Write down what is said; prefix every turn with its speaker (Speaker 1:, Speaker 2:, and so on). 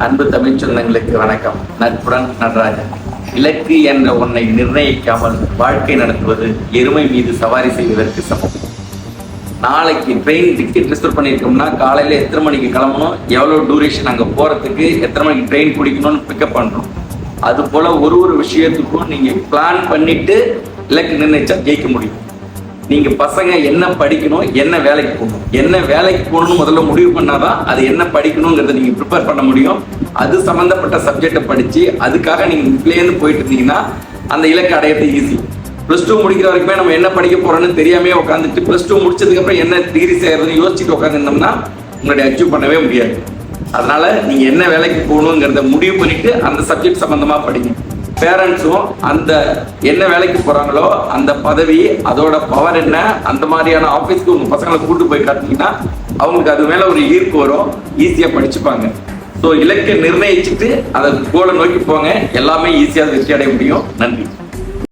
Speaker 1: அன்பு தமிழ் சொந்தங்களுக்கு வணக்கம். நட்புடன் நடராஜன். இலக்கு என்ற ஒன்றை நிர்ணயிக்காமல் வாழ்க்கை நடத்துவது எருமை மீது சவாரி செய்வதற்கு சமம். நாளைக்கு ட்ரெயின் டிக்கெட் ரிசர்வ் பண்ணியிருக்கோம்னா காலையில் எத்தனை மணிக்கு கிளம்பணும், எவ்வளோ டூரேஷன் அங்கே போகிறதுக்கு, எத்தனை மணிக்கு ட்ரெயின் பிடிக்கணும்னு பிக்கப் பண்ணுறோம். அது போல் ஒரு விஷயத்துக்கும் நீங்கள் பிளான் பண்ணிட்டு இலக்கு நிர்ணயிச்சா ஜெயிக்க முடியும். நீங்கள் பசங்க என்ன படிக்கணும், என்ன வேலைக்கு போகணும், என்ன வேலைக்கு போகணும்னு முதல்ல முடிவு பண்ணாதான் அது என்ன படிக்கணுங்கிறத நீங்கள் ப்ரிப்பேர் பண்ண முடியும். அது சம்மந்தப்பட்ட சப்ஜெக்டை படித்து அதுக்காக நீங்கள் இப்பலேருந்து போயிட்டு இருந்தீங்கன்னா அந்த இலக்கு அடையிறது ஈஸி. +2 முடிக்கிற வரைக்குமே நம்ம என்ன படிக்க போகிறோன்னு தெரியாமே உட்காந்துட்டு +2 முடிச்சதுக்கப்புறம் என்ன டிகிரி செய்யறதுன்னு யோசிச்சுட்டு உட்காந்துருந்தோம்னா உங்களுடைய அச்சீவ் பண்ணவே முடியாது. அதனால நீங்கள் என்ன வேலைக்கு போகணுங்கிறத முடிவு பண்ணிட்டு அந்த சப்ஜெக்ட் சம்மந்தமாக படிங்க. பேரண்ட்ஸும் அந்த என்ன வேலைக்கு போகிறாங்களோ அந்த பதவி, அதோட பவர் என்ன, அந்த மாதிரியான ஆஃபீஸ்க்கு உங்கள் பசங்களை கூட்டு போய் காட்டினீங்கன்னா அவங்களுக்கு அது மேலே ஒரு ஈர்ப்பு வரும், ஈஸியாக படிச்சுப்பாங்க. ஸோ இலக்கை நிர்ணயிச்சுட்டு அதை கோலை நோக்கி போங்க, எல்லாமே ஈஸியாக வெற்றி அடைய முடியும். நன்றி.